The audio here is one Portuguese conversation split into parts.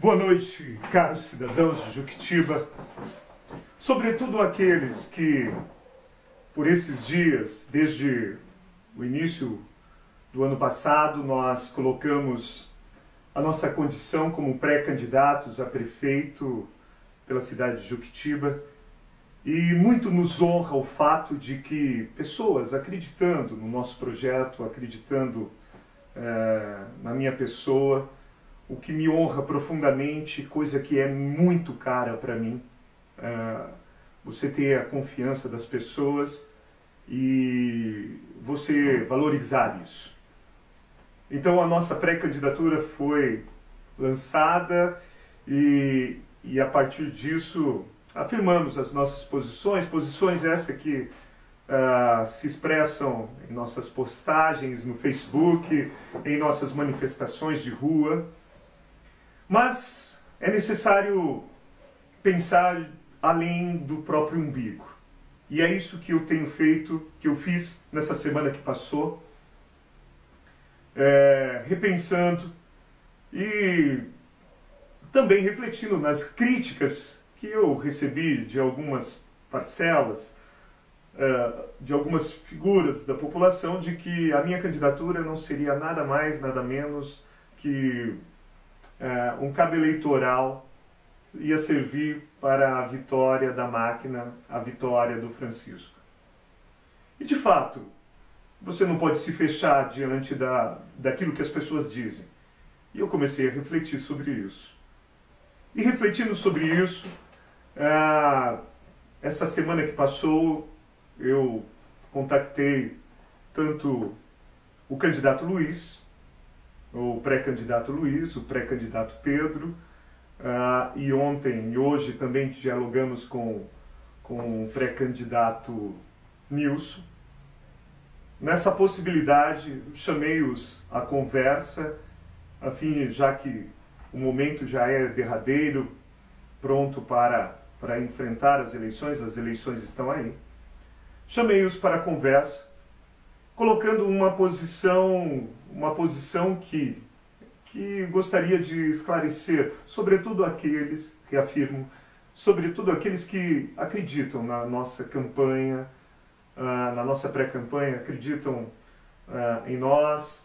Boa noite, caros cidadãos de Juquitiba, sobretudo aqueles que, por esses dias, desde o início do ano passado, nós colocamos a nossa condição como pré-candidatos a prefeito pela cidade de Juquitiba, e muito nos honra o fato de que pessoas acreditando no nosso projeto, acreditando na minha pessoa, o que me honra profundamente, coisa que é muito cara para mim, você ter a confiança das pessoas e você valorizar isso. Então a nossa pré-candidatura foi lançada e a partir disso afirmamos as nossas posições essas que se expressam em nossas postagens no Facebook, em nossas manifestações de rua. Mas é necessário pensar além do próprio umbigo. E é isso que eu tenho feito, que eu fiz nessa semana que passou, repensando e também refletindo nas críticas que eu recebi de algumas parcelas, de algumas figuras da população, de que a minha candidatura não seria nada mais, nada menos que um cabo eleitoral, ia servir para a vitória da máquina, a vitória do Francisco. E de fato, você não pode se fechar diante daquilo que as pessoas dizem. E eu comecei a refletir sobre isso. E refletindo sobre isso, essa semana que passou, eu contactei tanto o candidato Luiz, o pré-candidato Luiz, o pré-candidato Pedro, e ontem e hoje também dialogamos com o pré-candidato Nilson. Nessa possibilidade, chamei-os à conversa, a fim, já que o momento já é derradeiro, pronto para enfrentar as eleições estão aí. Chamei-os para a conversa, colocando uma posição que gostaria de esclarecer, sobretudo aqueles, reafirmo, sobretudo aqueles que acreditam na nossa campanha, na nossa pré-campanha, acreditam em nós,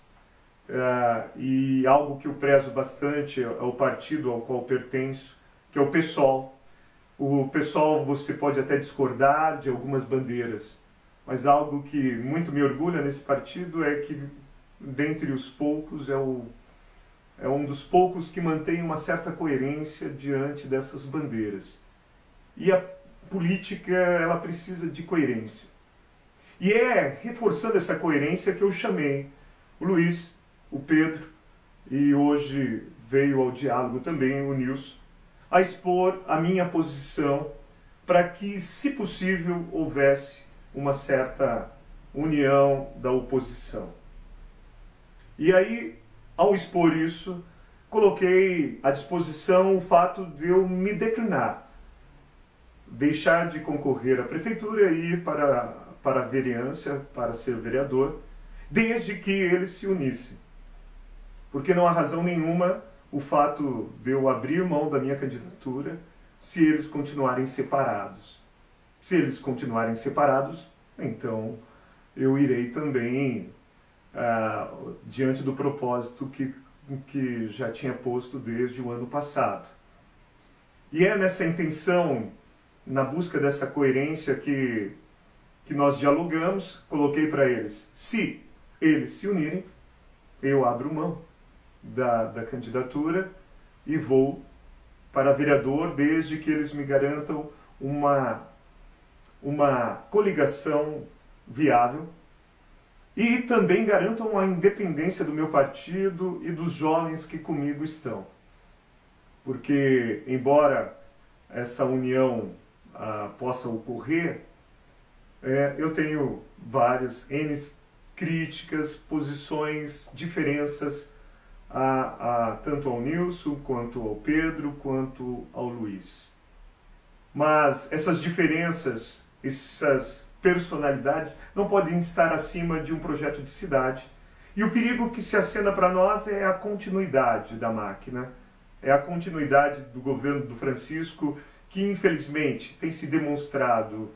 e algo que eu prezo bastante é o partido ao qual pertenço, que é o PSOL. O PSOL, você pode até discordar de algumas bandeiras, mas algo que muito me orgulha nesse partido é que, dentre os poucos, é um dos poucos que mantém uma certa coerência diante dessas bandeiras. E a política, ela precisa de coerência. E é reforçando essa coerência que eu chamei o Luiz, o Pedro, e hoje veio ao diálogo também o Nilson, a expor a minha posição para que, se possível, houvesse uma certa união da oposição. E aí, ao expor isso, coloquei à disposição o fato de eu me declinar, deixar de concorrer à prefeitura e ir para a vereança, para ser vereador, desde que eles se unissem. Porque não há razão nenhuma o fato de eu abrir mão da minha candidatura se eles continuarem separados. Se eles continuarem separados, então eu irei também diante do propósito que já tinha posto desde o ano passado. E é nessa intenção, na busca dessa coerência que nós dialogamos, coloquei para eles, se eles se unirem, eu abro mão da candidatura e vou para vereador, desde que eles me garantam uma coligação viável e também garantam a independência do meu partido e dos jovens que comigo estão. Porque, embora essa união possa ocorrer, eu tenho várias críticas, posições, diferenças, tanto ao Nilson, quanto ao Pedro, quanto ao Luiz. Mas essas diferenças, essas personalidades não podem estar acima de um projeto de cidade. E o perigo que se acena para nós é a continuidade da máquina, é a continuidade do governo do Francisco, que infelizmente tem se demonstrado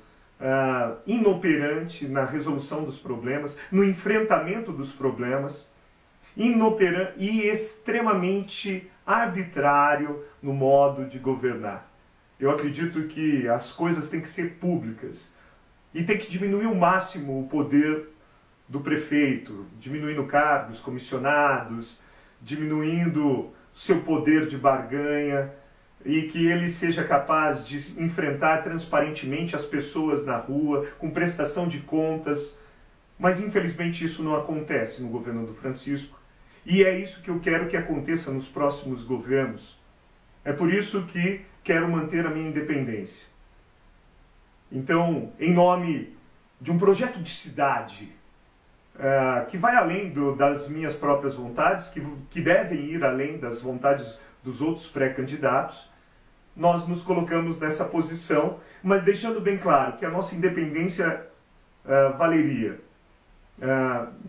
inoperante na resolução dos problemas, no enfrentamento dos problemas, inoperante e extremamente arbitrário no modo de governar. Eu acredito que as coisas têm que ser públicas e tem que diminuir ao máximo o poder do prefeito, diminuindo cargos, comissionados, diminuindo seu poder de barganha, e que ele seja capaz de enfrentar transparentemente as pessoas na rua, com prestação de contas. Mas infelizmente isso não acontece no governo do Francisco, e é isso que eu quero que aconteça nos próximos governos. É por isso que quero manter a minha independência. Então, em nome de um projeto de cidade, que vai além das minhas próprias vontades, que devem ir além das vontades dos outros pré-candidatos, nós nos colocamos nessa posição, mas deixando bem claro que a nossa independência valeria.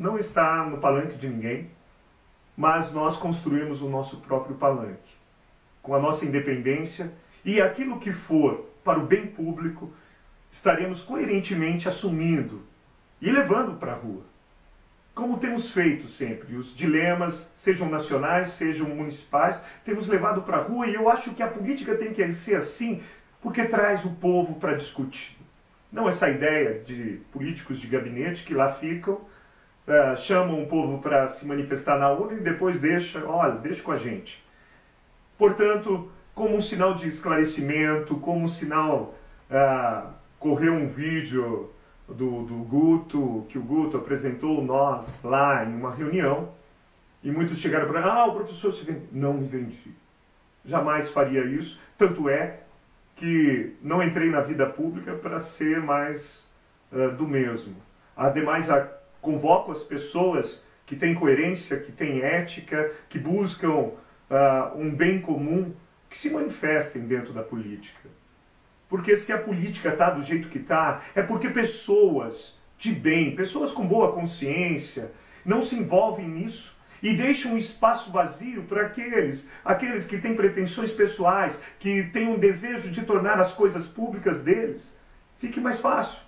Não está no palanque de ninguém, mas nós construímos o nosso próprio palanque, com a nossa independência, e aquilo que for para o bem público, estaremos coerentemente assumindo e levando para a rua. Como temos feito sempre, os dilemas, sejam nacionais, sejam municipais, temos levado para a rua, e eu acho que a política tem que ser assim, porque traz o povo para discutir. Não essa ideia de políticos de gabinete que lá ficam, chamam o povo para se manifestar na urna e depois deixa com a gente. Portanto, como um sinal de esclarecimento, como um sinal, correu um vídeo do Guto, que o Guto apresentou nós lá em uma reunião, e muitos chegaram para o professor se vende. Não me vendi. Jamais faria isso. Tanto é que não entrei na vida pública para ser mais do mesmo. Ademais, convoco as pessoas que têm coerência, que têm ética, que buscam um bem comum, que se manifestem dentro da política. Porque se a política está do jeito que está, é porque pessoas de bem, pessoas com boa consciência, não se envolvem nisso e deixam um espaço vazio para aqueles que têm pretensões pessoais, que têm um desejo de tornar as coisas públicas deles. Fique mais fácil.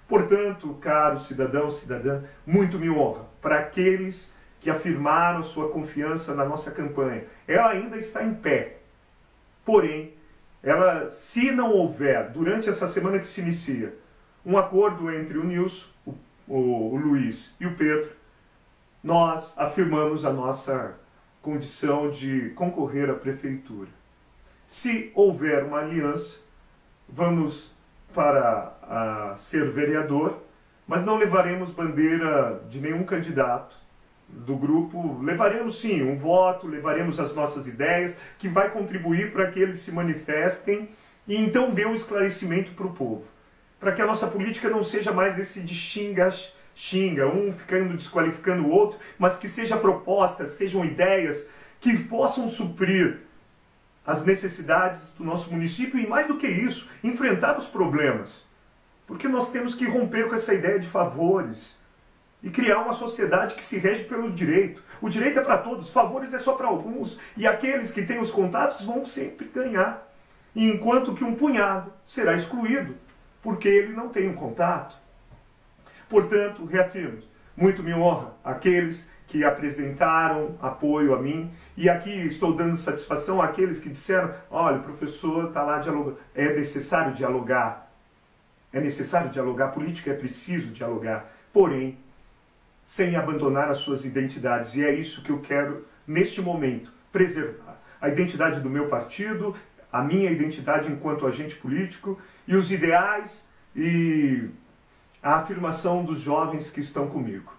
Portanto, caro cidadão, cidadã, muito me honra para aqueles que afirmaram sua confiança na nossa campanha. Ela ainda está em pé. Porém, se não houver, durante essa semana que se inicia, um acordo entre o Nilson, o Luiz e o Pedro, nós afirmamos a nossa condição de concorrer à prefeitura. Se houver uma aliança, vamos para ser vereador, mas não levaremos bandeira de nenhum candidato do grupo. Levaremos sim um voto, levaremos as nossas ideias, que vai contribuir para que eles se manifestem e então dê um esclarecimento para o povo. Para que a nossa política não seja mais esse de xinga, um ficando desqualificando o outro, mas que seja propostas, sejam ideias que possam suprir as necessidades do nosso município e, mais do que isso, enfrentar os problemas. Porque nós temos que romper com essa ideia de favores e criar uma sociedade que se rege pelo direito. O direito é para todos, favores é só para alguns, e aqueles que têm os contatos vão sempre ganhar. E enquanto que um punhado será excluído, porque ele não tem um contato. Portanto, reafirmo, muito me honra aqueles que apresentaram apoio a mim, e aqui estou dando satisfação àqueles que disseram, olha, o professor está lá dialogando. É necessário dialogar. É necessário dialogar, política é preciso dialogar. Porém, sem abandonar as suas identidades. E é isso que eu quero, neste momento, preservar. A identidade do meu partido, a minha identidade enquanto agente político, e os ideais e a afirmação dos jovens que estão comigo.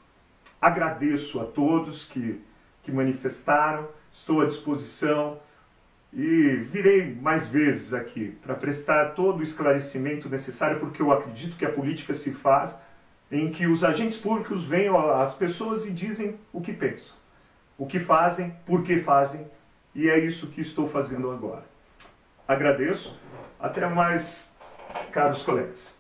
Agradeço a todos que manifestaram, estou à disposição e virei mais vezes aqui para prestar todo o esclarecimento necessário, porque eu acredito que a política se faz em que os agentes públicos venham às pessoas e dizem o que pensam, o que fazem, por que fazem, e é isso que estou fazendo agora. Agradeço, até mais, caros colegas.